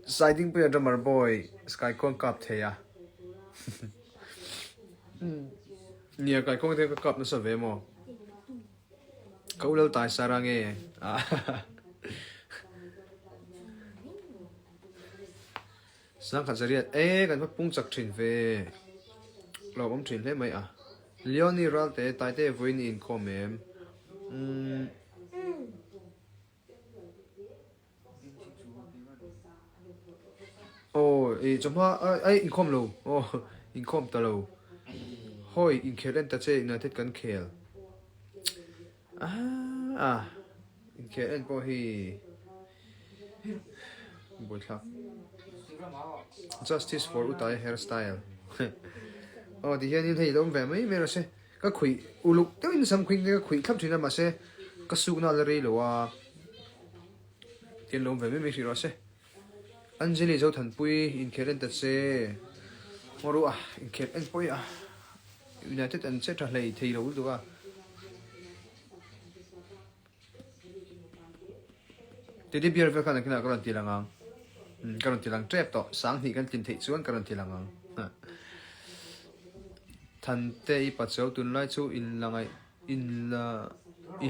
siding pe drummer boy sky con cup the ya nia kai con the cup no save mo câu lâu tai sarang e sang khát zariat kan phát pung chak thin ve lo om thin le mai Leonie ralte tai te voin in comem oh e choma ai in com lo oh in com ta lo hoi in khelen ta che united kan khel in khelen po hi boi thak justice for utai hairstyle oh di hian in hei dom ve mai me ra se ka khui uluk te in sam khwing ka khui thap thina ma se ka su na la re lo wa tian lom ve me ri ro se Anjali Zothan pui in khelen ta che moru in khelen pui United and set lei thei lo du Tedi biar ve kan kina karon tilangang karon tilang trap to sang hi kan tin thei chuan karon tilangang than te I pa chau tun lai chu in langai in la I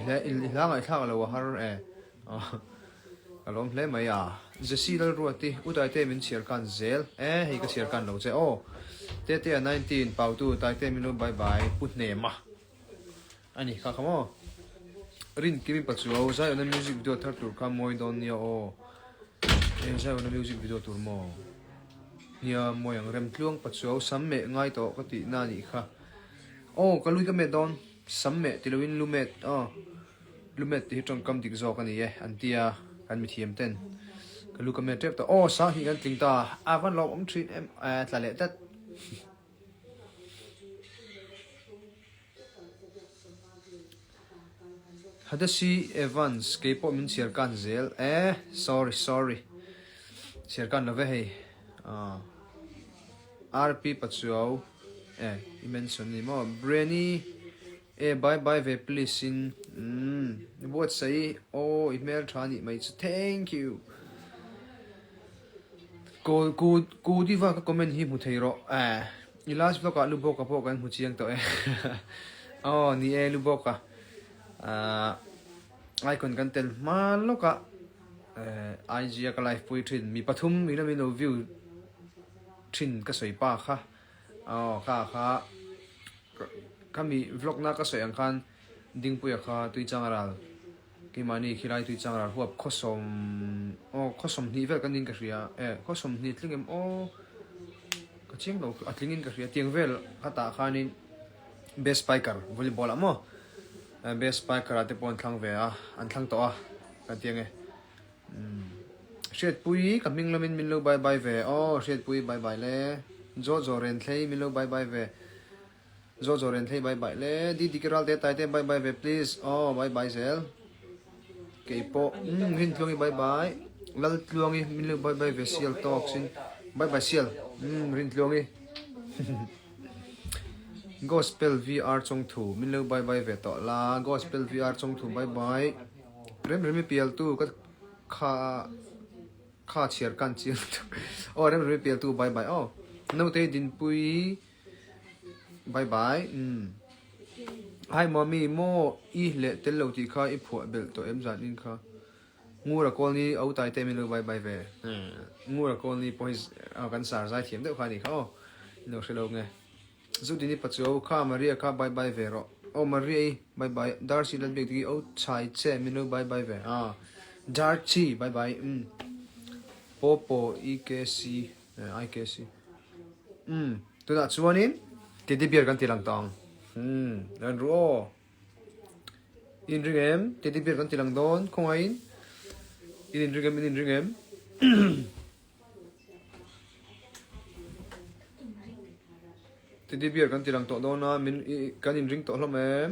langai thang lo har alom hle mai jesi dal ruati udai te min chiar kan zel hi ka chiar kan lo che te 19 pau tu tai te min lo bye bye put ne ma ani kha khamo rin kimi pachuo sai on music video thar tur ka moi don nia sai on music video tur mo nia moi ang rem tluang pachuo samme ngai to ka ti na ni kha ka lui ka me don samme tilowin lumet lumet ti tong kam dik zo ka ni antia kan mi thiam ten ka lu ka me trep to sa hi kan ting ta avan lo om thin em tla le tat Hadasi Evans K-pop min siar kan zel sorry siar kan love hey RP pachuo I mention ni mo Brenny bye ve please in what say email thani mai thank you ko diva ka comment hi mu thei ro I last block lu bok ka po kan hu chiang to ni lu bok ka icon kan tel maloka IG ka live pui thin mi pathum mi na mi no view thin ka soi pa kha kha kami vlog na ka soi ang khan ding pu ya kha tui changaral ki mani khilai tui changaral huap khosom ni vel kan ding ka ria khosom ni tlingem ka ching lo atlingin ka ria tiang vel kata khanin best spiker volleyball amo best spiker ate pon thlang ve an thlang to ka tiang shet pui kaming lomin min lo bye bye ve shet pui bye bye le zo ren thlei min lo bye bye ve zo ren thlei bye bye le di dikiral te tai te bye bye ve please bye bye zel keipo hin tlongi bye bye lal tlongi min lo bye bye ve sial talk sin bye bye sial rin tlongi Gospel VR trong thủ min lo bye bye ve to la Gospel VR trong thủ bye bye rem PL tu ka kha chiar kan chiar rem PL tu bye bye no te din pui bye bye hai mommy mo le tel lo ti kha I phu bel to em zan in kha ngura kol ni au tai te min lo bye bye ve ngura kol ni pois kan sar zai thiam de kha ni kha no shelo nge Zudini pachuo kha Maria kha bye bye ve ro Maria bye bye Darcy lan bek ti chai che min lo bye bye ve Darcy bye bye Popo IKC tu da chuanin tedi biar kan tilang tang dan ro in ringem tedi biar kan tilang don khongain in ringem tedi biar kan tilang to don na min kan in ring to hlom em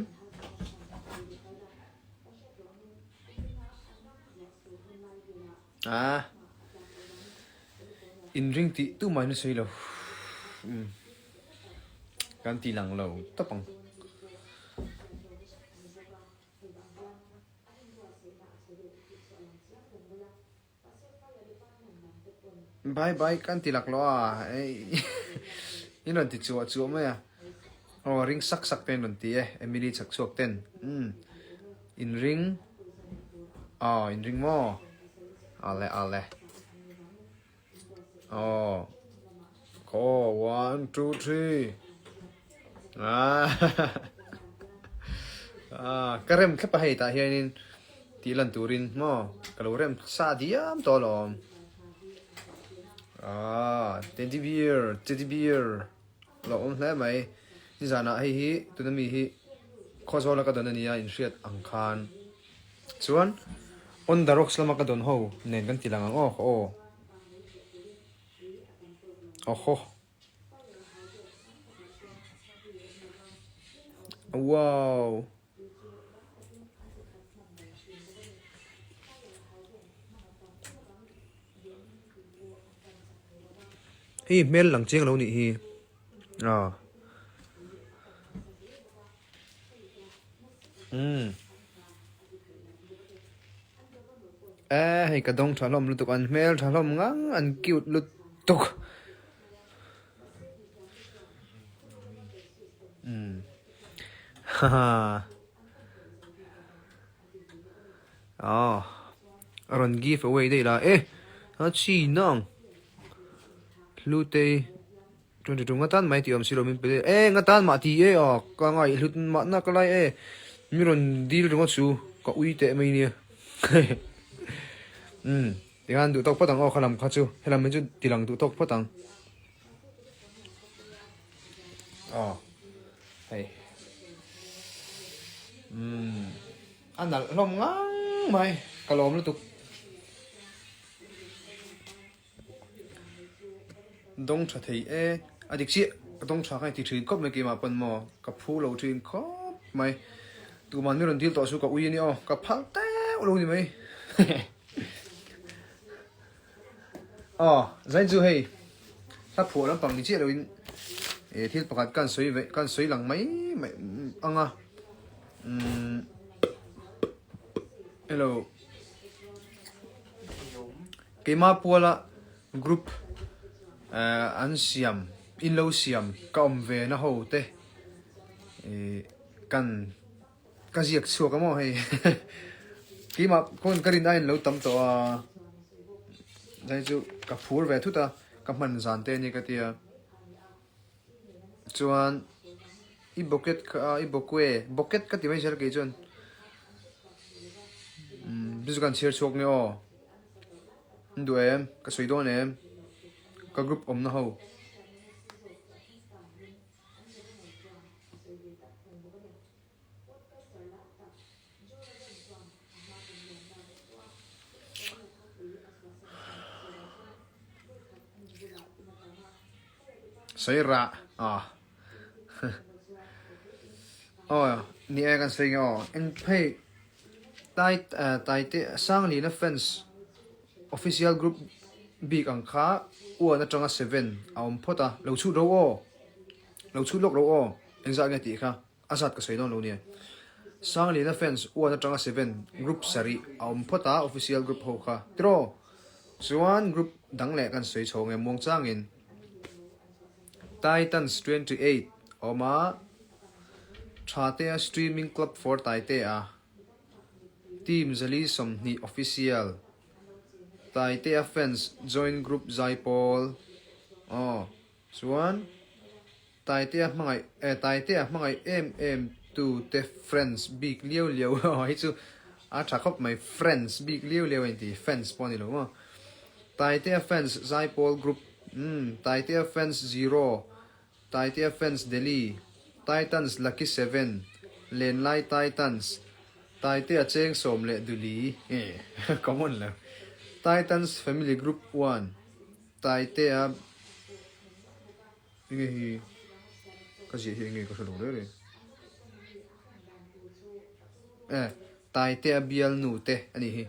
in ring ti tu mai no sei lo kan tilang lo tapang bye bye kan tilak lo à inon ti chu chu mai à ring sak sak pen non ti Emily chak chuak ten in ring in ring mo ale call 1 2 3 karem khapa hei ta hianin tilan turin mo kalorem sa diam to lom teddy bear lo hle mai ni zana hei hi tunami hi khozola ka donania in riat angkhan chuan on the rocks lama ka don ho nen kan tilang ang wow hi mel lang cheng lo ni hi hei ka dong thalom lutuk an mel thalom ngang an cute lutuk ron give away đây là nó chi nong lute chúng chúng ngatan mai ti om silo min pe ngatan ma ti ka ngai lut ma na ka lai mi ron deal ro chu ka ui te mai ni dengan du tok patang khalam kha chu helam min chu tilang du tok patang hey anh lom ngang mai kalom lutuk dong cha thei adik chi dong cha kai ti thin kop me ki ma pan mo ka phu lo thin khop mai tu man mi ron dil to su ka ui ni ka phal te lo ni mai zain chu hei ta phu lam pang ni chi lo in thil pakat kan soi lang mai anga hello kema puala group an siam in lo siam ka om ve na ho te kan ziak chu ka mo hei kema kon karin ain lo tam to dai chu ka phur ve thu ta ka man zan te ni ka tia chuan i bucket ka ti mai ser ke chon bisu kan share chok ne ndu em ka soi don em ka group om na ho sai ra ni kan sai en pay tai te Lalsangliana fans official group big ang kha na tanga 7 aum phota lo chu lok ro engza nge ti kha azat ka soidon lo ni Lalsangliana fans na tanga 7 group sari aum phota official group ho kha tro chuan group dangle kan soi chong e mong changin Titans 28 oma thate streaming club for taite team zali som ni official taite fans join group zaipol chuan taite mangai to te friends big liu hi chu thakop my friends big liu enti fans poni lo taite fans zaipol group taite fans 0 taite fans delhi Titans lucky 7 lenlai Titans taite cheng som le duli common la Titans family group 1 taite ngi ka ji ngi ko so le taite bial nu te ani hi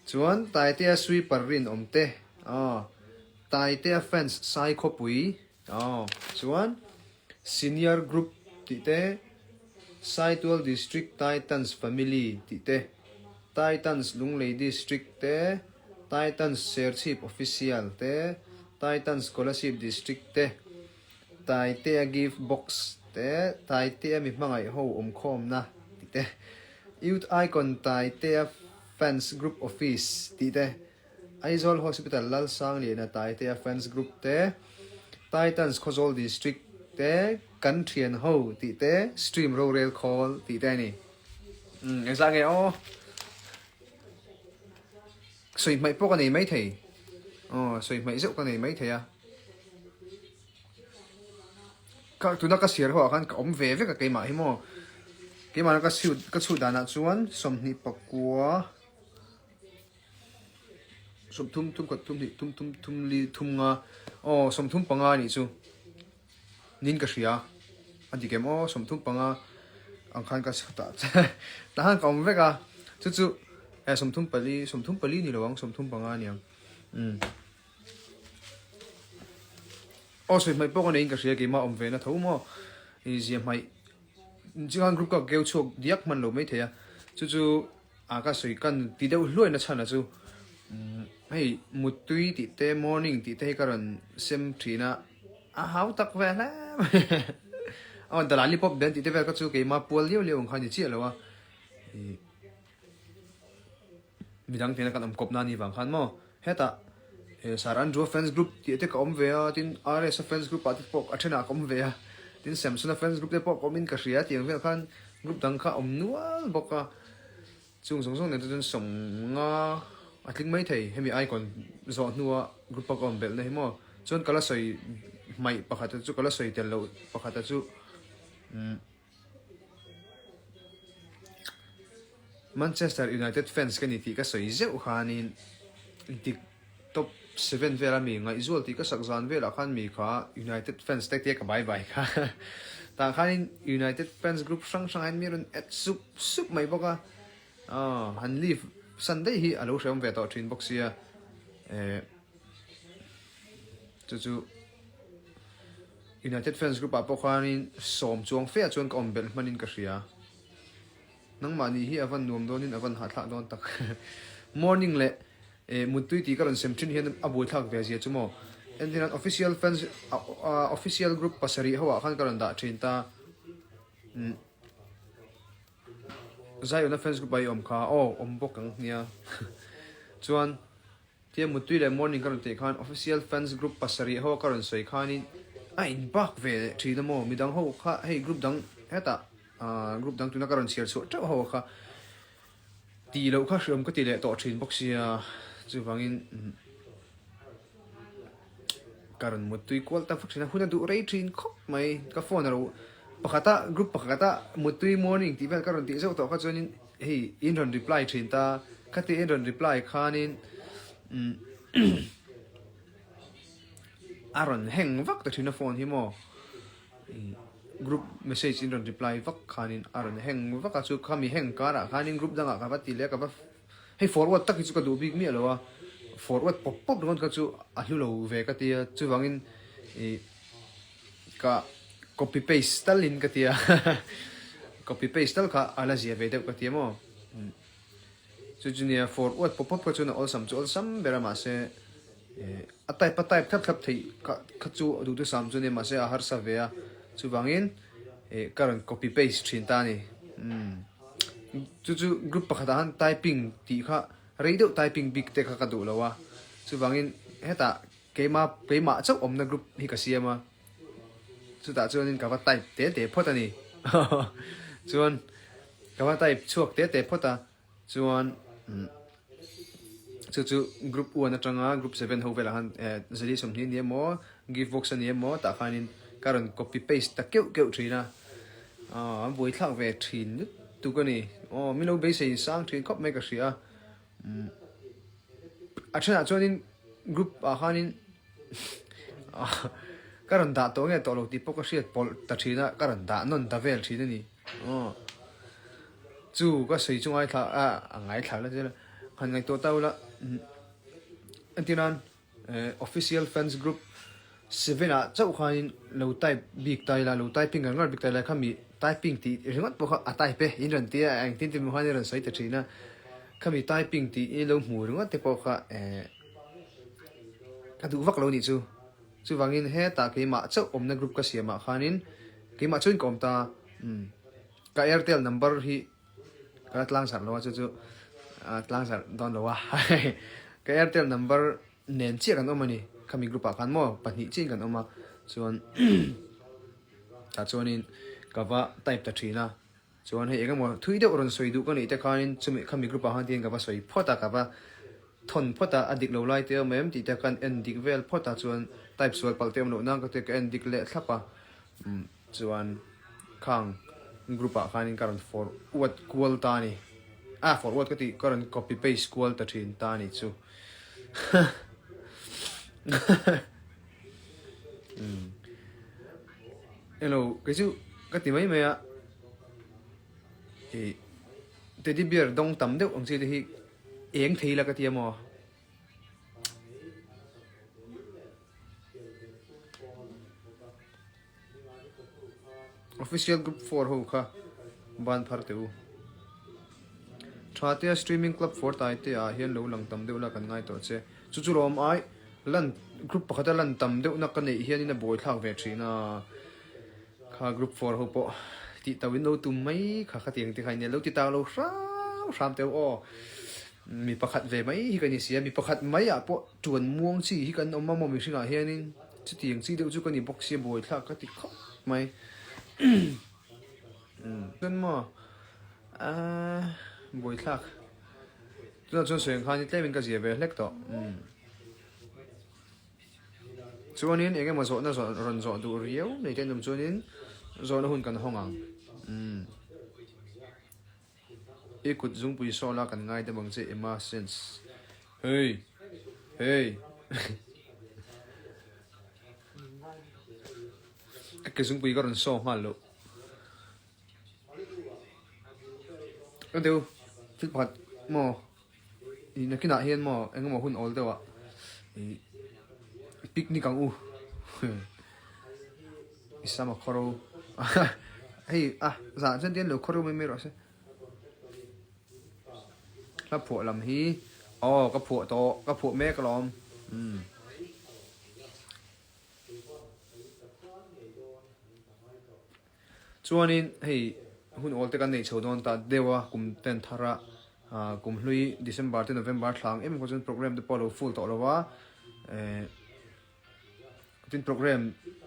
chuan taite sweeper rin omte taite fans sai khopui chuan senior group tite Saitwell district Titans family tite Titans lunglei district te Titans Share Chief Official te Titans Scholarship District te Taite Gift Box te Taite mi mangai ho khom na ti te Youth Icon Taite Fans Group Office ti te Aizol Hospital Lalsangliana Taite Fans Group te Titans Khozol District te Kantrian ho ti te Stream Rural Call ti te ni exactly oh sweet mày po cái này mấy thì sweet mày dễ cái này mấy thì à các tụi nó cái xìa họ khăn ống về với cái mà hiểm cái mà nó cái suy đàn nào chuan sầm ni bạc quá sầm thum li thum nga sầm thum panga ni chu nin cái xìa anh chị kem sầm thum panga ang khăn cái ta ta han ống về cả chú sum thum pali ni lawang sum thum panga niang soi mai pok nei ka ria ke ma om ve na tho mo i ji mai jingan group ka geu chok diak man lo mai theya chu ka soi kan ti deu hloi na chana chu hei mutui ti te morning ti te karan sem thina hau tak ve la dalali pop ben ti te ve ka chu ke ma pol leo ang khani chi lawa midang tina kan kop na ni wang khan mo heta saran jo fans group ti te kom ve a tin rs fans group at pok athena kom ve a tin samsung fans group te pok komin ka ria tiang ve khan group dang kha nual boka chung song ne tun som nga atling mai thei hemi icon zo nuwa group pa kom bel na mo chon kala soi mai pakhat chu kala soi tel lo pakhat chu Manchester United fans kan ti ka soi zeu khanin tik top 7 vera mi ngai zol ti ka sakzan vela khan mi kha United fans tek tek bye bye kha ta khanin United fans group sang an mirun at sup mai boka han leave Sunday hi alo shem ve to trin box ya chu United fans group apo khanin som chuang fe chuan ka ombel manin ka ria nang mani hi avan nuam donin avan ha thla don tak morning le mutui ti karon semthin hian abu thak ve zia chumo endinan official fans official group pasari hawa khan karon da thinta zaiona fans group bai om kha om bokang nia chuan tia mutui le morning karon te khan official fans group pasari hawa karon soi khanin in bak ve thina mo midang ho kha hey group dang heta group dang tuna karon share so ta ho kha ti lo kha shom ka ti le to thin boxia chu wangin karon mutui kwal ta faksina huna du rei thin khop mai ka phone ro pakhata group pakhata mutui morning ti vel karon ti zo to kha chonin hey in ron reply thin ta khati in ron reply khanin aron heng vak ta thina phone hi mo group message in ron reply vak khanin aron heng vaka chu khami heng kara khanin group danga ka ti le ka ba hey forward tak chu ka du big mi alowa forward pop ron ka chu alu lo ve ka tia chu wangin ka copy paste talin ka tia copy paste tal kha ala zia ve de ka tia mo chu junior forward pop ka chu na all sam bera ma se atai patai thap thei ka chu du tu sam chu ne ma se a har sa ve a chu wangin karon copy paste thin ta ni chu group pakhat han typing ti kha radio typing big te kha ka du lawa chu wangin heta keima chau om na group hi ka siama chu ta chuanin ka va type te phota ni chuan ka va type chuak te phota chuan chu group 1 atanga group 7 ho vela han zali som ni mo give box ani mo ta khanin karon copy paste ta keu thina boi thak ve thin tu ko ni mi lo be sei sang thin khop me ka sia achana chonin group khanin karon da to nge to lo ti poka sia pol ta thina karon da non da vel thina ni chu ka sei chungai tha ngai thla la jela khan ngai to taula antinan official fans group sevena chau khanin lo type big tai la lo typing ngar big tai la khami typing ti ringot pokha atai pe in ran tia ang tin tin mo han ran sai ta thina khami typing ti lo mu runga te po kha adu vak lo ni chu wangin he ta ke ma chau omna group ka siama khanin ke ma chuin kom ta ka airtel number hi ka tlang sar lo chu tlang sar don lo wa ka airtel number nen chi kan omani khami group a kan mo pani chi kan oma chuan ta chuanin ka wa type ta thina chuan he engamo thui de oron soi du ka ni te khanin chumi khami group a han tin ka wa soi phota ka wa thon phota adik lo lai te mem ti te kan en dik vel phota chuan type sual pal tem lo nang ka te ka en dik le thlapa chuan khang group a khanin karan for what kual ta ni for what ka ti karan copy paste kual ta thin ta ni chu hello cái chú cái tìm mấy mày ạ thì teddy bear đông tắm đâu ông chị thì yếm thì là cái tiệm mà official group 4 ho kha ban phar teu thate streaming club 4 tai te a hian lo lang tam deu la kan ngai to che chu chu rom ai lan group pakhat lan tam deu na kan nei hian in a boy thak ve thina kha group 4 ho po ti tawin lo tum mai kha tiang ti khai ne lo ti ta lo ram teu o mi pakhat ve mai hi kan ni sia mi pakhat mai a po chuan muang chi hi kan omma mo mi singa hianin chu tiang chi deu chu kan ni box sia boy thak ka ti kho mai kan mo boy thak chuan seng khan ni tlemin ka zia ve hlek to chuanin enge ma zo na zo ron zo du riau nei ten dum chuanin zo na hun kan hongang ikut zung pui so la kan ngai de bang che ema sense hey cái zung pui có ron so ngal lo Aduh, fit pat mo ina kina hian mo enge mo hun ol dewa picnic ang isama khoro hey za chen den lo khoro me ro se la pho lam hi ka pho to ka pho me kalom chuanin hey hun ol te kan nei chodon ta dewa kum ten thara kum hlui December te November thlang em ko chen program de polo full to lowa tin program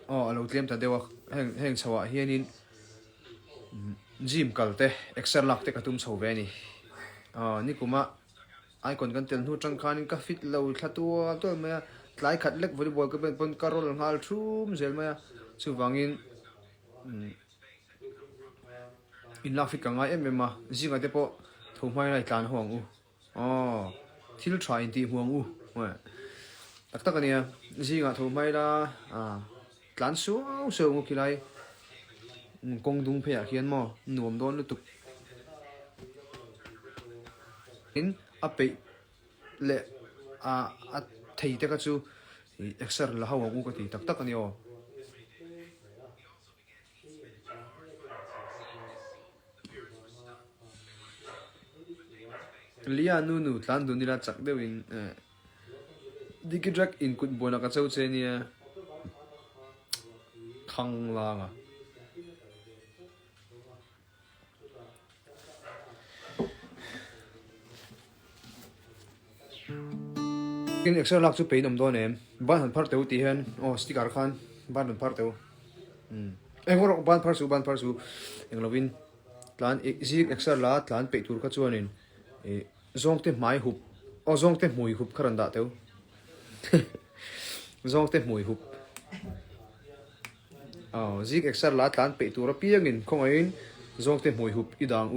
alo tlem ta dewa heng chawa hianin gym kalte exer lak te katum chho ve ni ni kuma icon kan tel nu tang khan ka fit lo thlatwa to me tlai khat lek volleyball ka ben karol ngal thum zel ma chu wangin in la fit ka ngai em ma zinga te po thumai lai tlan hong thil try in ti huang wa tak tak ania zinga thumai la tlan su ngu kilai kong dung phe khian mo nuam don lu tuk in ape le a thei te ka chu exer la hawa ngu ka ti tak tak ani lia nu tlan du ni la chak deu in dikidrak in kut bona ka chau che nia thang la nga kin extra lak chu pe nom do nem ban han phar teu ti hen sticker khan ban han phar teu engor ban phar su englovin tlan zi extra la tlan pe tur ka chuanin zong te mai hup zong te mui hup kharan da teu zong te mui hup zik exer la tlan pe tur piangin khongain zong te mui hup idang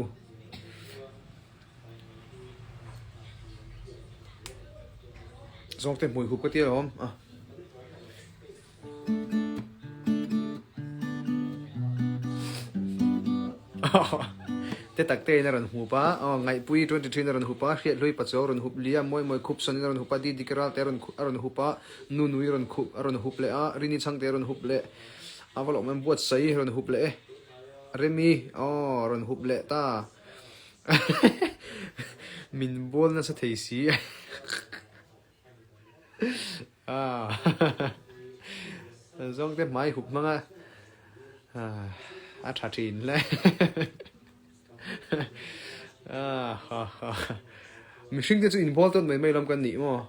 zong te mui hup ka ti rom te tak te na ran hupa ngai pui 23 na ran hupa hriat hlui pacho ran hup lia moi khup son ran hupa di dikral te ran hupa nui ran khup ran hup le rini chang te ran hup le avalo men buat sai ran hup le remi ran hup le ta mình bol nó sẽ thấy xí à giống cái máy hụt mang à thà chín lên à ha ha mình sinh cái chuyện bol tốt mấy mấy làm cái gì mà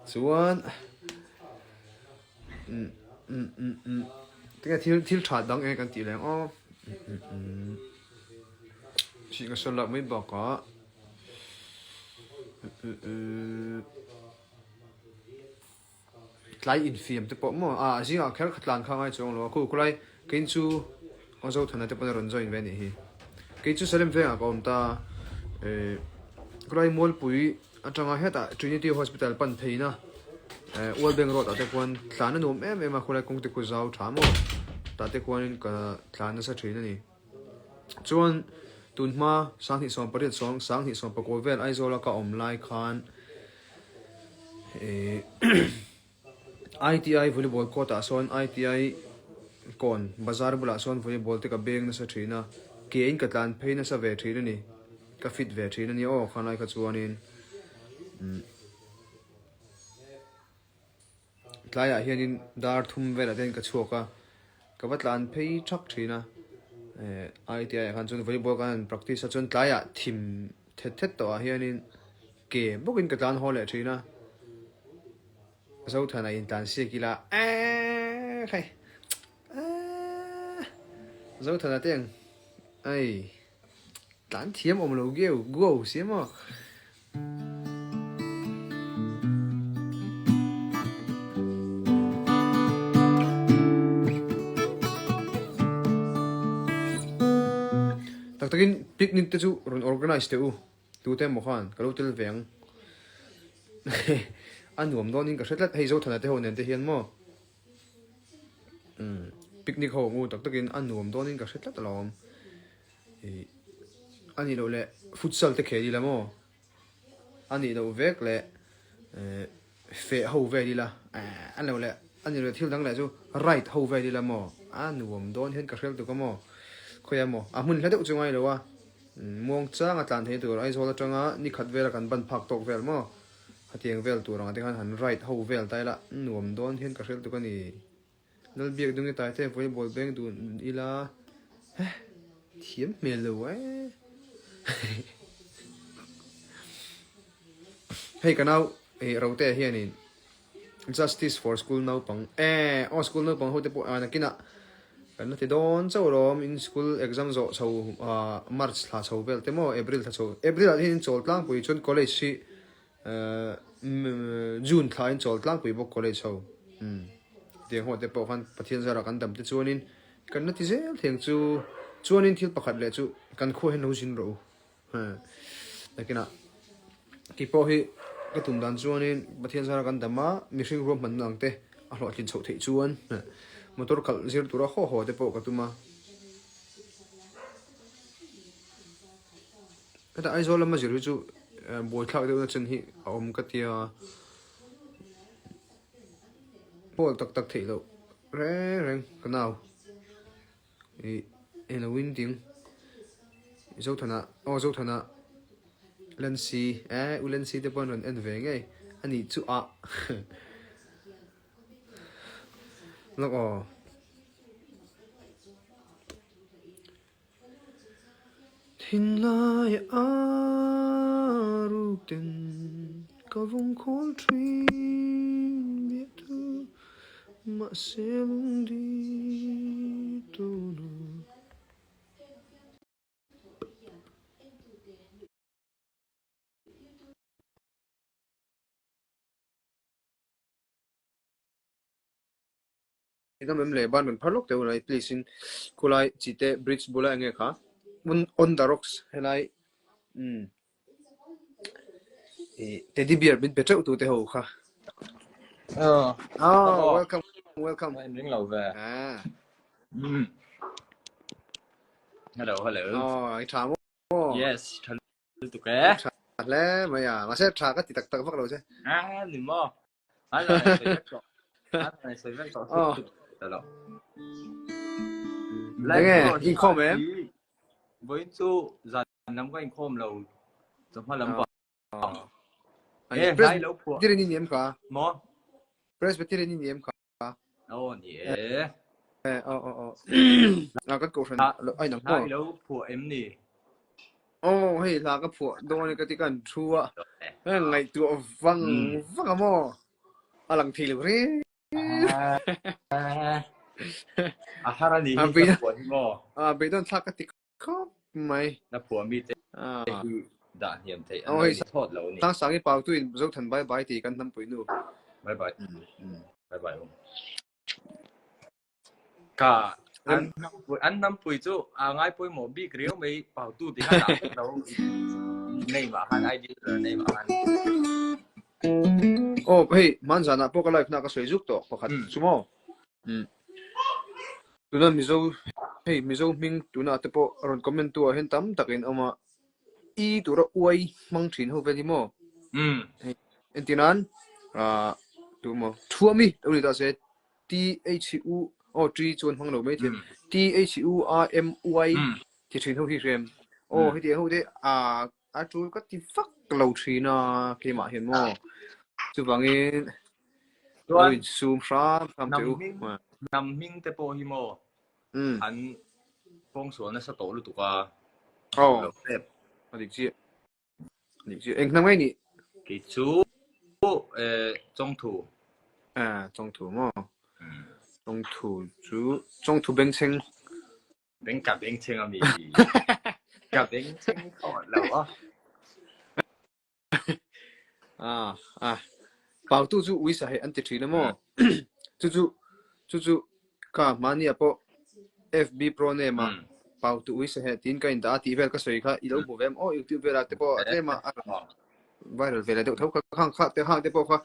xuống cái thiếu chặt đắng cái tí này ô chỉ có số lượng mới bỏ có lại in phim thì bỏ mà à chỉ là cái khát lan khang ai chung lo cô lại cái chú ông dâu thằng này thì bắt đầu running về này cái chú xem về à còn ta cô lại mua bụi ở trong hết à Trinity Hospital pan thấy na World Bank Road ở đây quan thằng nó nôm em mà cô lại công ty cô giáo thám mà tại đây quan cái thằng nó sẽ chơi này chuan tuần mà sáng thì xong bật xong sáng thì xong bật cô về ai rồi là cả online khan ITI volleyball court à son ITI còn bazar bula son volleyball te ka beng na sa thina ke in ka tlan phe na sa ve thina ni ka fit ve thina ni o khanai ka chuanin tlaya hianin dar thum ve la den ka chuaka ka batlan phe thak thina ITI khan chun volleyball kan practice chun tlaya thim thet to hianin ke bokin ka tlan hole thina Zothana in tan si kila khai Zothana tiếng ai tán thiếm ông lâu kêu go xí mà đặc takin picnic te chu run organize te u tu te mo khan kalu tel veng anh nuông đó nên cả rất là hay Zothana te ho nen te hian mo picnic ho ngu tak takin anh nuông đó nên cả rất là lom anh đi đâu lệ futsal te kheli la mo anh đi đâu vek lệ fe ho ve đi la anh đâu lệ anh đi đâu thiêu đắng lệ chu right ho ve đi la mo anh nuông đó hian cả rất tu ka mo khoya mo mun la deuh chungai lo wa muang changa tlan thei tur ai zola tanga ni khat vela kan ban phak tok vel mo hatiang vel turang te khan han right ho vel tai la nuam don hian ka hrel tu ka ni nal biak dung ni tai te volleyball beng du ila thiam mel lo wa hei kanau rote hian in justice for school now pang school now pang hote po na kina kan ti don chaw rom in school exam zo chho march thla chho vel te mo april thla chho april hin chol tlang pui chun college si june thla in chol tlang pui bo college chho tiang ho te po khan pathian zara kan dam te chuanin kan na ti zel theng chu chuanin thil pakhat le chu kan kho hen ho jin ro lakina ki po hi ka tum dan chuanin pathian zara kan dama mihring rom man nang te a hlo tlin chho thei chuan motor kal zir tura ho te po ka tuma kata ai zola ma zir chu boy thak de chen hi om ka tia pol tak tak thei lo reng kanau in a winding Zothana Lansi ulansi te pon ron en ve ngai ani chu a lok Thin lai aru ten ka vong khol trin biết tu mà xem đi tu nu Ina mem le ban ban pharlok te ulai please in kulai chite bridge bula nge kha on the rocks helai teddy bear bit better tu te ho kha welcome em đến lầu về hello ai thả yes thật tụi cái le maya ma se thả cái tak tak vak lo che niệm mò này sợi vết cọ đấy nghe in comment với chú dàn nắm cái khom lâu giống hoa lắm quả ê hai lâu của Presbyterian niệm cả mò Presbyterian niệm cả ô nhỉ cái cổ phần ai nằm hai mò lâu của em nè hay là cái phụ đồ này cái tí cần chua ngày tụi văng văng mò lần thì rồi hara đi bây giờ của mò bây giờ thắc cái tí khóc mày là của mi tế đã hiểm thấy anh hay ấy thoát lâu nè sáng sáng cái bảo tôi dấu thần bye bye thì cần thăm bụi nu bye bye bye bye cả anh năm tuổi chú ngay tuổi một bị kiểu mấy bảo tu thì hắn đã đâu này mà hắn ai đi rồi này mà hắn hey man sana po ka life na ka soi juk to pakhat sumo tuna mizo ming tuna te po ron comment tu hen tam takin ama I tura uai mang thin ho veli mo entinan tu mo thuami uri ta se THU o tri chon hang lo mai thian THURMY ti thin ho hi rem o hi ti ho de a tu ka ti fak lo thina ke ma hen mo chu bangin ui zoom fra tham tu nằm minh tế bộ hi mô hắn phong xuống nó sẽ tổ được tụi oh adik chi anh năm ấy nè cái chú trong thủ trong thủ mo trong thủ chú trong thủ bên sinh bên cả bên trên à mi cả bên trên khó lâu bảo tu chú uy sa hay anh ti mo chú cả mani apo FB Pro ne mà bảo tu uy sa hay tin cái đã ti vel ka soi kha ilo bu vem YouTube vel te po te ma viral vel te thau ka khang kha te hang te po kha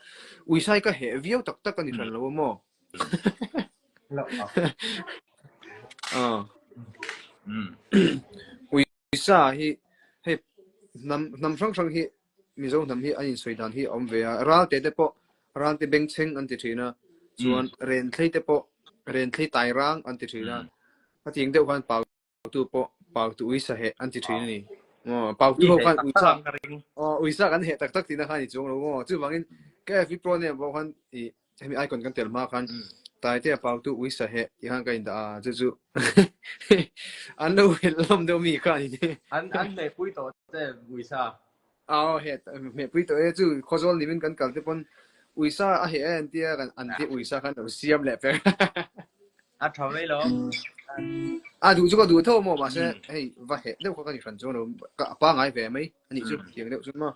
uy sai ka he view tak tak kan ni ran lo mo uy sa hi he nam sang hi mi zo nam hi anh soi dan hi om ve ral te po ral te beng cheng an ti thina chuan ren thlei te po ren thlei tai rang an ti thina ka ting deuh khan pau tu uy sa he an ti thina ni pau tu ho khan uy sa kan he tak tak tina khan ni chung lo mo chu bangin ka fi pro ne bo khan I hemi icon kan tel ma khan tai te pau tu uy sa he ti han ka in da chu an lo lom do mi khan ni anh mẹ quý tổ thế vì sao he me pui to e chu khozol ni min kan kal te pon uy sa a he an tia kan an ti uy sa khan lo siam le pe thầu đấy lo đủ chỗ có đủ thôi mà sẽ hey và hệ đâu có cái gì phần chỗ đâu cả ba ngày về mấy anh chị chứ tiền đâu chứ mà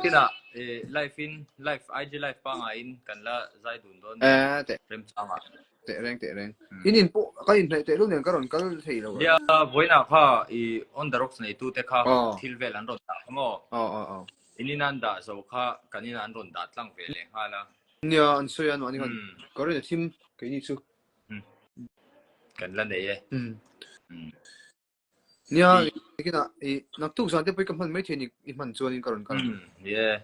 cái đó life IG life pa nga in kan la zai dun don tệ rem chama tệ reng in bộ cái in tệ lúc này cái thầy đâu ya voi na kha I on the rocks nei tu te kha thil vel an ron ta mo ininan da so kha kanina an ron da tlang ve le hala nia an soy an kan có rồi team cái gì chứ kan la nei e nia cái nào nạp tu sang te pui kam han mấy thiên in man chuan in karon yeah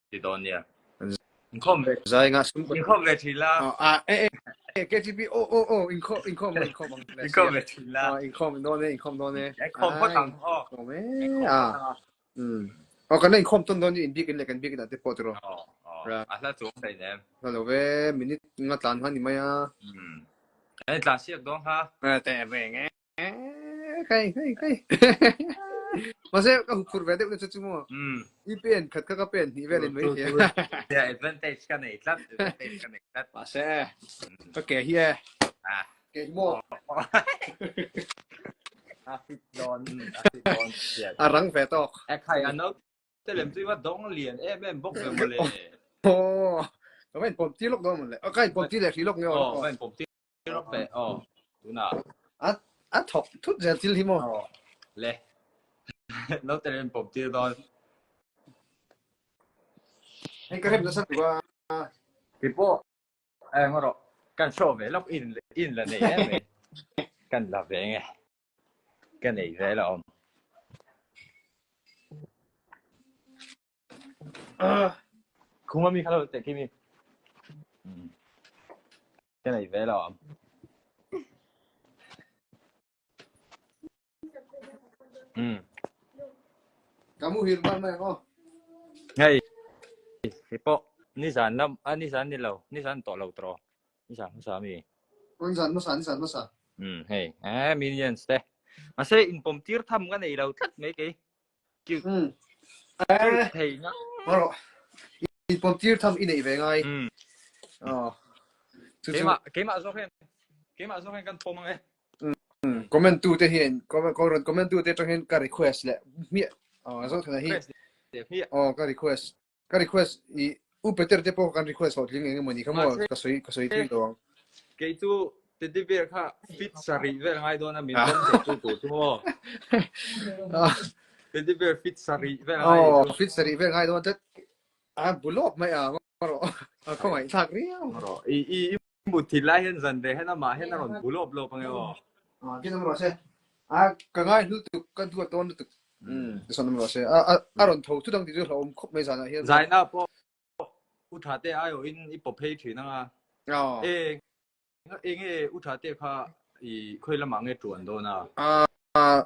ti don ya không về zai nga sum không về thì la KGB income về thì la income đó nè không có thằng cái này không tuân don in big in like big that te potro là chỗ này nè hello ve minute nga tan han ni maya anh là siết đó ha tệ về nghe cái mà sẽ cái hụt về đấy nó chút mua đi biển khát các biển đi về lên mấy thế yeah advantage cái này advantage cái này mà sẽ cái kẻ here kẻ mua don răng về to khai anh nó thế làm gì mà đóng liền em bốc về một lệ cái bên bom tí lúc đó một lệ cái bom tí lệ thì lúc nhau bên bom tí lúc về đúng nào thọc thút giờ til hi mo lệ nó tên là bom tí đó hay cái nó sắp qua cái bộ em ngồi cần show về log in là này em cần là về nghe cái này về là ông không có mi khá là tệ khi mi cái này về rồi Kamu hirman na ko. ngay cái bộ Nissan năm Nissan đi lâu Nissan tổ lâu trò Nissan mi Masa. hey millions đấy mà sẽ in bom tiết thăm cái này lâu tất mấy cái kiểu thầy nhá Maro. Ipom tir tham inei ve ngai. cái mà do khen căn phòng ấy Comment tu te hian, comment tu te tang ka request le. Mi Zothana hi. Ka request. Ka request I upeter te po kan request hot ling nge mani kamo ka soi tu do. cái tu teddy bear kha fit sari về ngay đó là mình bom tu mo teddy bear fit sari về ngay Fit sari ve ngai do te bulok mai maro. Ko ngai thak riao. rồi một thì lại hiện dần để hết nó mà hết nó còn bù lốp bằng nhau Kita maro se. Ka ngai lu tu kan tu ton tu. Son maro se. Ron thau tu dang ti lo khop mai sana hian. giải na po uthate ayo in ipophe thina nga enge uthate kha I khoi la mange tuan do na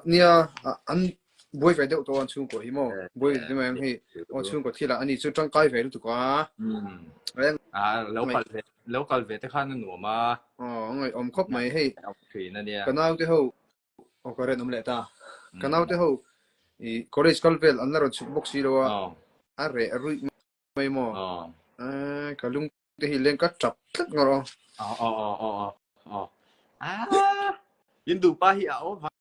nia an boy ve de to an chung ko hi mo boy de mang hi o chung ko thila ani chu tang kai ve tu kwa local ve te khan nu ma ngai om khop mai hei thri na nia kanau te ho o ko re nom le ta kanau te ho I college kalvel an ro chu box ro a re rui mai mo kalung te hi len ka chap thak ngoro yin du pa hi a o var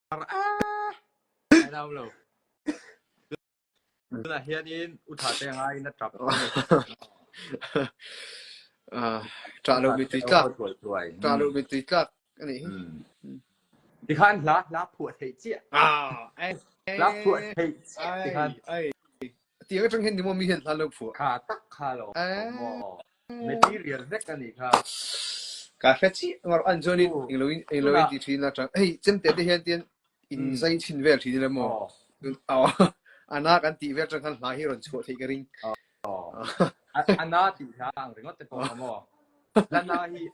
đâu lo là hiện in uthate ngai na trap trả lời bị trả lời bị tát cái này thì khan lá phụ thấy chia lá phụ thấy thì khan tiếng cái trong hiện thì mà mi hiện là lớp phụ khá tắc khá lo material rất cái này khá cà phê chi mà anh cho nên anh lôi đi thì là chẳng hey chân tiền thì hiện tiền in dây chín về thì là mò anh ăn tí về chẳng hạn lại rồi chỗ thì cái ring anh na thì thang rồi ngót te po mo lan na hi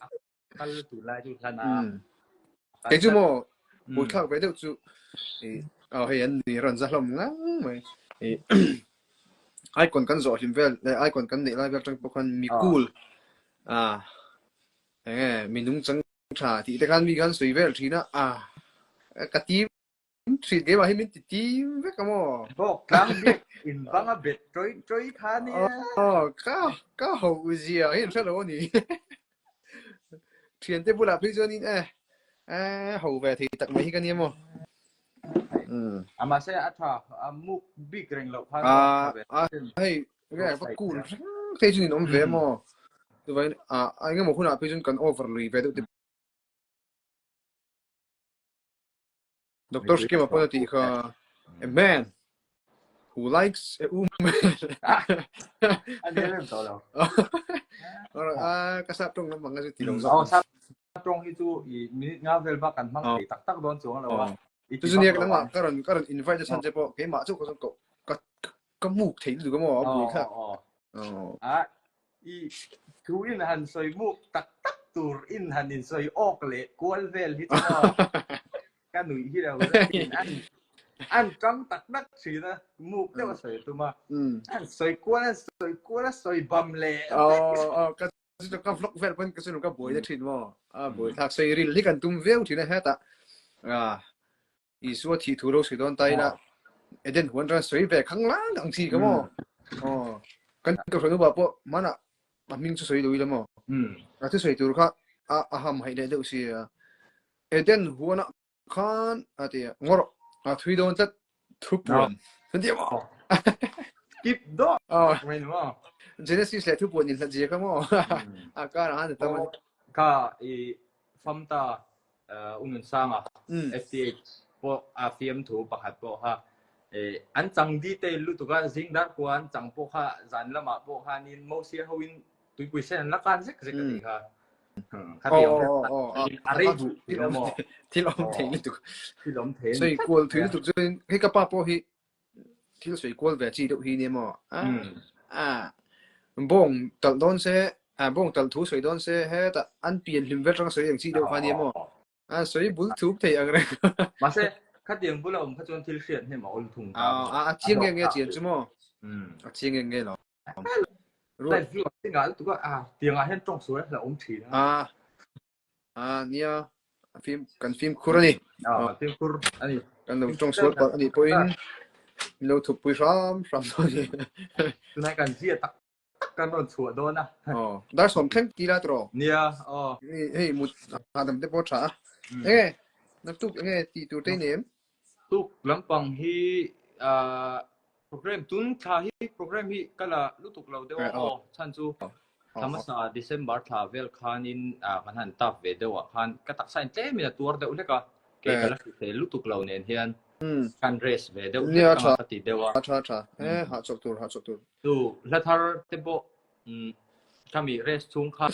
kal tu lai tu lan na cái chú mò buổi khác về đâu chú hay anh đi run ra lòng ngang mày ai còn căn giỏ hiện về ai còn căn để lại về trong bộ phận mi cool mình đúng chẳng trả thì cái mi gan suy về thì nó cái tím thì cái mà mình tím với cái mò bộ clang biết in bang a bet trôi khá nè cá hậu gì à hiện ra đâu nhỉ chuyện thế bữa nào bây giờ nín hậu về thì tặng mấy cái niệm mò mà sẽ atha muk big ring lo pha hey cái bắt cool thế chứ nó về mò tụi vậy anh cái một khu nào bây giờ cần overly về được Doctor schema po ti ka a man who likes a woman. Anh nhớ em tao đâu. Kasap trong ng mga tilong. Sa trong itu minute nga vel ba kan mang tak don chuang lo. Ito niya ka lang karon invite sa sanje po kay ma chu ko ka muk thei lu ka mo abu ka. Thu in han soi muk tak tur in han in soi ok le kual vel hit mo. Cái nụi khi nào ăn trắng tắc đắc gì đó mục cái mà sợi tụi mà ăn sợi qua sợi bầm lẹ cái cái vlog vel pun cái cái buổi đó thìn mà buổi thạc sợi reel thì cần tum view thì nó hết ý số thì thủ đô sợi đón tay là eden huấn ra sợi về khăng lá đằng gì cái mà cái cái nó bảo bộ mà nè mà mình cho sợi đuôi lắm mà cái sợi tụi khác ham hay để đâu xí eden huấn khan thì ngor thui don chat thup buồn thế mà kịp đó mình mà Genesis là thup buồn nhìn thật gì không cái là anh ta cái phong ta unun sang FTH po phim thu bạc hạt po ha anh chẳng detail lu tu cái zing dar ko anh chẳng po ha zan lama po ha nin mo sia hawin tui question la kan sek cái gì ha thì lom thế所以过腿都就那个爸爸去，thì水过về chỉ được hi niệm mà bông tận đón xe bông tàu thú sấy đón xe hết ăn biển lim vết trong sấyอย่างchi đâu phải niệm mò sấy bún thú thì ở đây mà sẽ khát tiền bữa lâu khát chọn thiếu xuyên thì mà ôn thùng cam chiêng nghe chuyện chứ mò ừ chiêng nghe nó rồi lại vừa tiếng ngã tụi tiếng ngã hết trong suối là ôm chỉ nia phim khurani tiếng kur anh kan lo trong suốt còn anh point lo thục pui ram thôi tụi này cần gì tắc cần đồn sủa đồn dar som khen tira tro nia hey mut adam te pocha nghe nó tụt nghe ti tu te nem tu lắm bằng hi program tun tha hi program hi kala lutuk lo dewa chan chu thamasa December tha vel khanin kan han tap ve dewa khan katak sain te mi tur de uleka ke kala te lutuk lo nen hian kan race ve deuh tama ka ti dewa cha ha chok tur tu lathar te bo kami race chung khan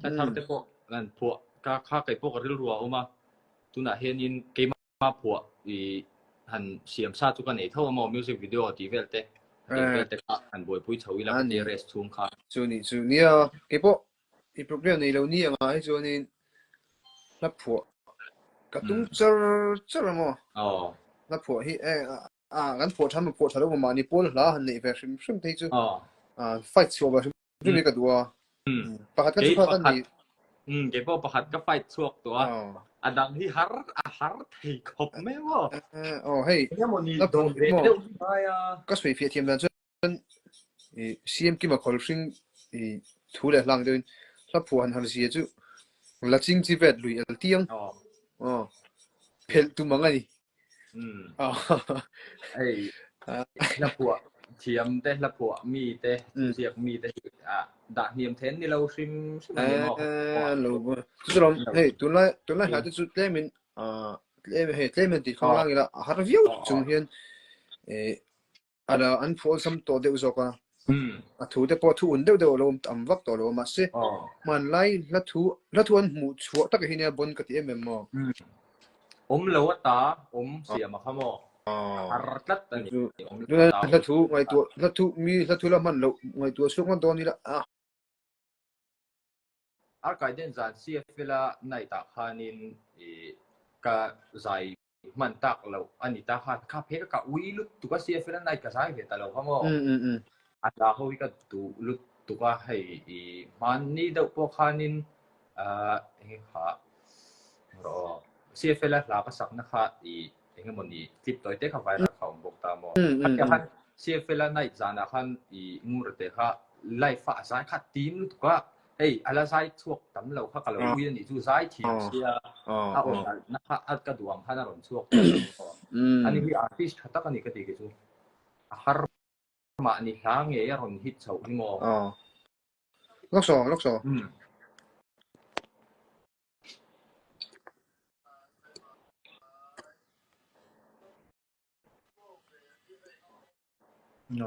lathar te bo kan phu ka kha kai po ka ril ruwa oma tuna hian in ke ma phu i han siam sa chu kan ei tho mo music video ti vel te han boi pui chawi la te race chung kha chu nia ke po i program nei lo ni anga ai chu ni la phu ka tung char mo la phu hi kan phu tham phu thalo ma ni pol la han nei ve shim te chu fight so ba shim ni ka duwa pakhat kan chu kan ni ke po pakhat ka fight chuak to adang hi har thei khop me wo hey la dong ve deuh ka sui fi thiam dan chu CM ki ma khol sing thu le lang dein la phu han hal si chu la ching chi vet lui el tiang phel tu manga ni ai la phu thiam te la phu mi te siak mi te da niam then ni lo sim ni mo lo chu rom hey tu la ha chu tlemin tlemin ti khang lang ila har view chung hian ala an phol sam to de zo ka thu te po thu un de lo am vak to lo ma se man lai la thu an mu chu tak hi ne bon ka ti em mo lo ta sia ma khamo har tat ani la thu ngai tu la thu la man lo ngai tu su ngon to ni la ar kai den zan CFL nai ta khanin ka zai man tak lo ani ta khan kha phe ka ui lut tu ka CFL nai ka zai ve ta lo khamo ada ho ka tu lut tu ka hai man ni do po khanin ha ro CFL la ka sak na kha mon ni clip toy te kha vai ra khom bok ta mo khan CFL nai zana khan ngur te kha life fa sai kha team lut ka hey ala sai chuak tam lo kha ka lo ui ni chu sai thiam sia on na kha at ka duam hana ron chuak ani hi artist thata ka ni ka ti ke chu har ma ni hlang e ron hit chau ni mo lok so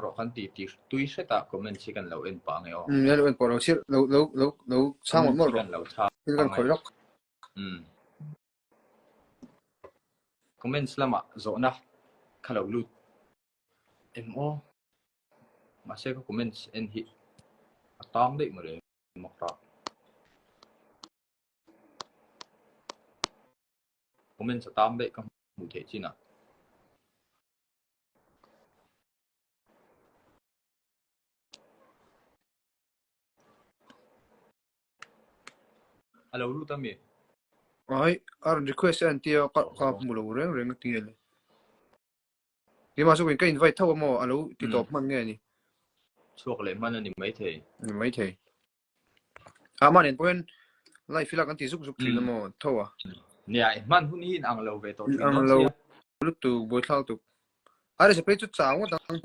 ro kan ti tui se ta comment si kan lo en pa nge o ya lo en por lo lo sang mo ro kan lo cha kan khoi lok comment lama zo na khalo lut mo ma se ko comment en hi atang dei mo re mok ta comment sa tam dei ka mu the chi na alo lu ta mi ai ar request an tia ka mu lo reng ti le ki ma so cái invite thau mo alo ti top man nge ni chuak le man ani mai thei man en point lai fila kan ti zuk thin mo thawa nia man hun hi ang lo ve to thin ang lo lu tu boi thal tu are se pe chu chaw dang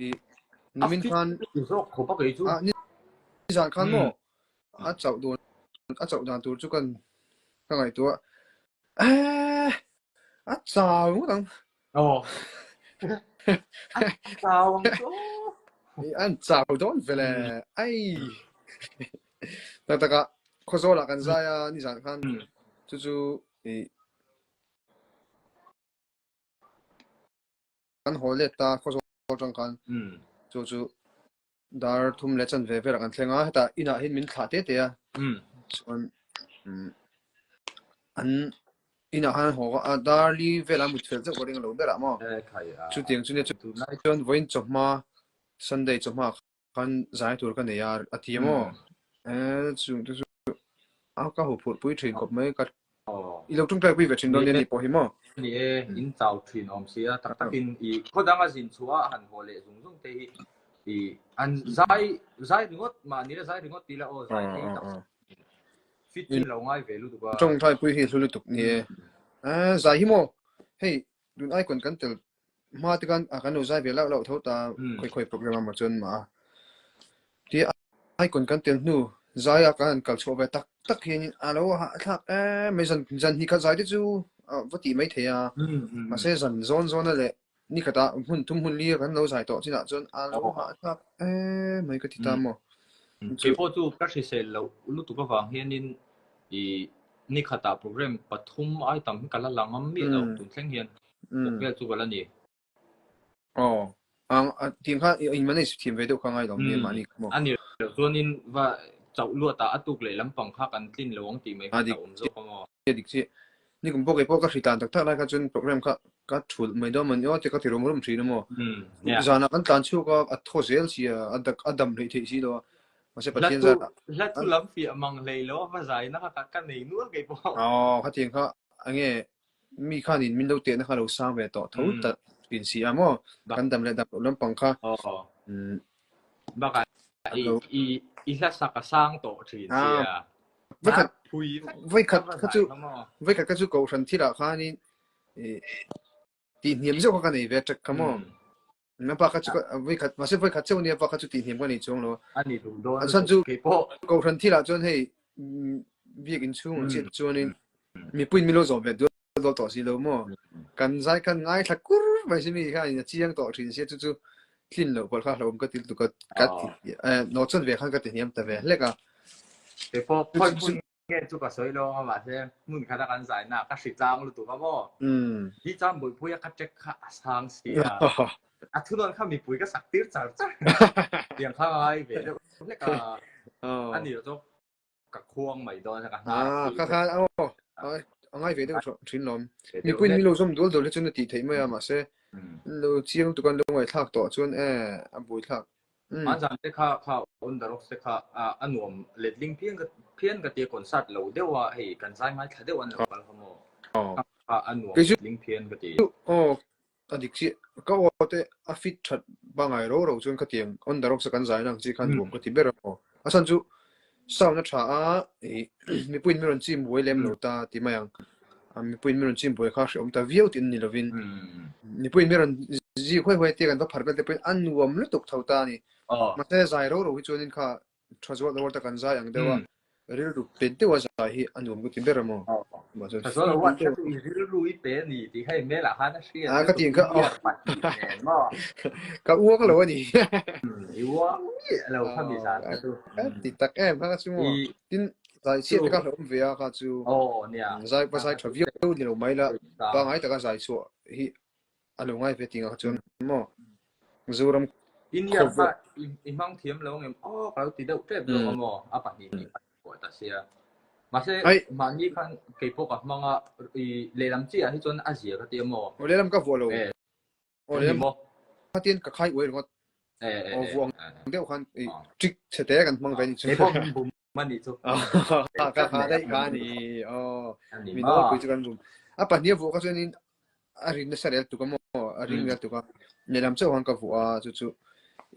i nimin khan zo kho pa ge chu ni zan khan mo chau dan tu chu kan ka ngai tu chau dang chào anh chào đón về là ai ta ka khó số là kan zaya ni zan khan chu kan hole ta khó số trong kan chu dar thum le chan ve ve kan thlenga ta ina hin min thla te te a chuan an ina han ho a dar li vela mut fel chak ring lo bera mo khai chu tiang chu ne tu nai chuan voin chawma Sunday chawma kan zai tur kan ne yar ati mo chu chu a ka ho phur pui thin kop mai ka ilo tung kai pui ve thin don ni po hi mo ni in chau thin om sia tak takin i khodanga jin chua han hole zung zung te hi i an zai ringot ma ni zai ringot tila o zai te tak fit chin lo ngai ve lu tu ba trong thai pui hi thulu tuk ni zai hi mo hey dun ai kon kan tel ma ti kan a kan zai ve la lo tho ta khoi khoi program ma chon ma ti ai kon kan tel nu zai a kan kal cho ve tak tak hi ni alo ha thak mai zan hi ka zai de chu vati mai the ya ma se zan zon zon le ni ka ta hun tum hun li kan lo zai to china chon alo ha thak mai ka ti ta mo ke po tu practice lo lu tu ka wang hian in i ni khata program pathum ai tam kala langam mi lo tu thleng hian ke chu bala ni ang team kha in manage team ve do kha ngai dom ni ma ni mo ani zonin wa chau lu ta atuk le lampang kha kan tin lowang ti mai ta zo ko mo dik chi ni kum poke poka khitan tak tak la ka chun program kha ka thul mai do man yo te ka thirom rum thri no mo zana kan tan chu ka a tho zel si adak adam rei the si do ma se pathian za la tu lam fi amang le lo ma zai na ka ka nei nu ke po kha tiang kha ange mi khan in min do te na kha lo sang ve to tho ta pin si amo kan dam le dam lam pang kha ba ka i la sa ka sang to thin sia với các chú cầu thần thì là khá nên tìm hiểu cho các này về chắc cam mo nó bao các chú với các mà sẽ với các chú này bao các chú tìm hiểu cái này chung lo anh đủ đôi anh sang chú cầu thần thì là cho nên việc in chung chỉ cho nên mình bún mình lo rồi về đó đó gì lo mo cần giải cần ngay thật cú vậy xem mình cái này chỉ yang đó thì sẽ chú tin lo qua khác lo cái tin tụ cái nó chân về khác cái tìm hiểu ta về lấy cái cái po nghe chú cả soi lo mà thế muốn khai thác ăn giải na các sĩ trang luôn tụ cái mo đi trang buổi buổi các check khá sang xí thu non khá mi buổi các sạc tiết sao tiền khá ai về được lấy cả anh nhiều cho các khuôn mày đó cả khá ngay về được chuyến lom mi quên mi lo som đôi cho nên tí thấy mà sẽ lo chiang tụ con lo ngoài thác tổ chuan buổi thác anh rằng thế khá ôn đó sẽ khá anh nuông lệ linh phiên cái tiền còn sát lâu đều à hay cần sai mai thấy đều anh lâu bao nhiêu anh nuông linh phiên cái tiền anh đi chị có ở đây affit thật ba ngày rồi chuan cái tiền ôn đó sẽ cần sai năng chỉ cần nuông cái tiền bера asan chu sau nó trả mi quên mi ron chim buổi lem lâu ta thì mày mi quên mi ron chim buổi khác ông ta viết tin ni lovin mi quên mi ron gì khoe tiền kan to phar cái tiền anh nuông lúc tục thâu ta ni mà thế dài rồi chuan in kha thazwa lo ta kan zai ang dewa ril ru pen te wa zai hi anum ko timber mo ma so so lo wat tu ril ru i pe ni ti hai me la han sia ka tin ka ka uo ka lo ni i wa lo kha mi sa tu ti tak em ka chu mo tin zai chi ka lo ve ka chu nia zai pa zai traview ni lo mai la ba ngai ta ka zai chu hi alo ngai ve tinga chu mo zuram India ha imang thiam lo ngem kalau tidak trip lo mo apa ni ko ta sia mase mani kan K-pop ah mga lelam chi hi chon Asia ka ti mo lelam ka volo lelam mo patien ka khai we ngot vuang deu khan trick chete kan mang ve ni chu bum mani chu ka dai ka ni mi no ku chu kan bum apa ni vu ka chen in arin na sarel tu ka mo arin na tu ka lelam chu han ka vu a chu chu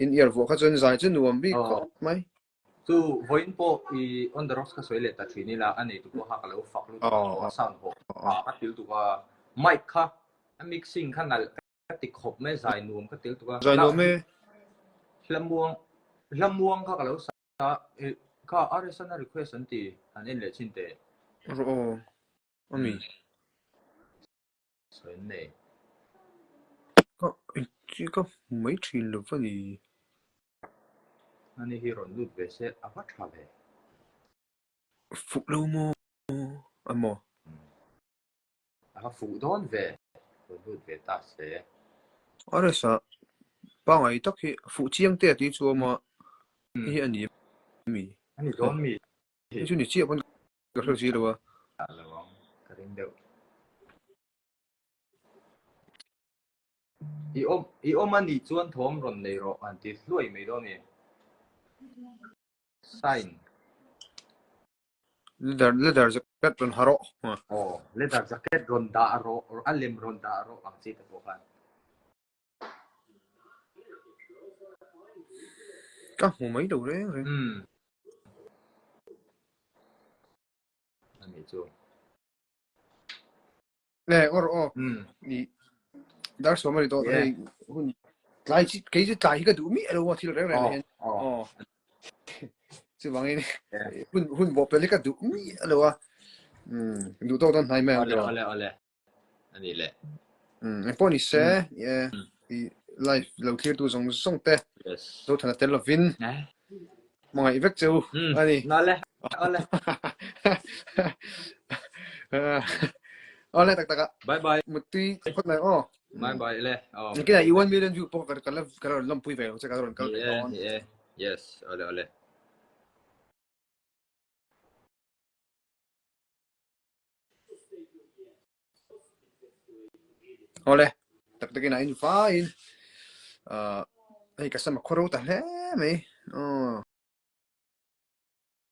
in year vo kha chen zai chen nuam bi ko mai tu voin po I on the rocks ka soile ta thini la ani tu ko ha ka lo fak lu sound ho ka til tu ka mic kha mixing kha nal ka ti khop me zai nuam ka til tu ka zai nuam me lamuang kha ka lo sa ka aresana request anti an en le chin te ami so ne có mấy chuyện được phải gì anh hi ron lut ve se apa tha ve phụ lâu mô mô phụ don ve ron lut ve ta se ở đây sao ba ngày tắc khi phụ chiang tê tí chua mà hi anh em mi anh John mi cái chuyện này chia bọn cái thứ gì đâu à là vâng cái đến đâu i ôm anh đi chuan thom ron này rồi anh thì lùi mấy đó nè sign leather jacket ron haro oh leather jacket ron da ro or alim ron da ro ang sita po kan các hồ mấy đầu đấy anh ấy chú nè đi dar số mà đi đó này hun lại cái gì tại cái đủ mi đâu thì rồi này chứ bằng này hun bộ về cái đủ mi đâu đủ đâu này mà ole anh ấy lệ em bỏ đi xe thì life lâu thiệt tu giống song te Zothana tel vin mọi vết châu anh đi ole ole tak bye bye một tí phát này bye bye le cái này 1 million view po cái làm pui về sẽ cái rồi cái yes ole ole tak cái này fine ai kasama khoro ta le me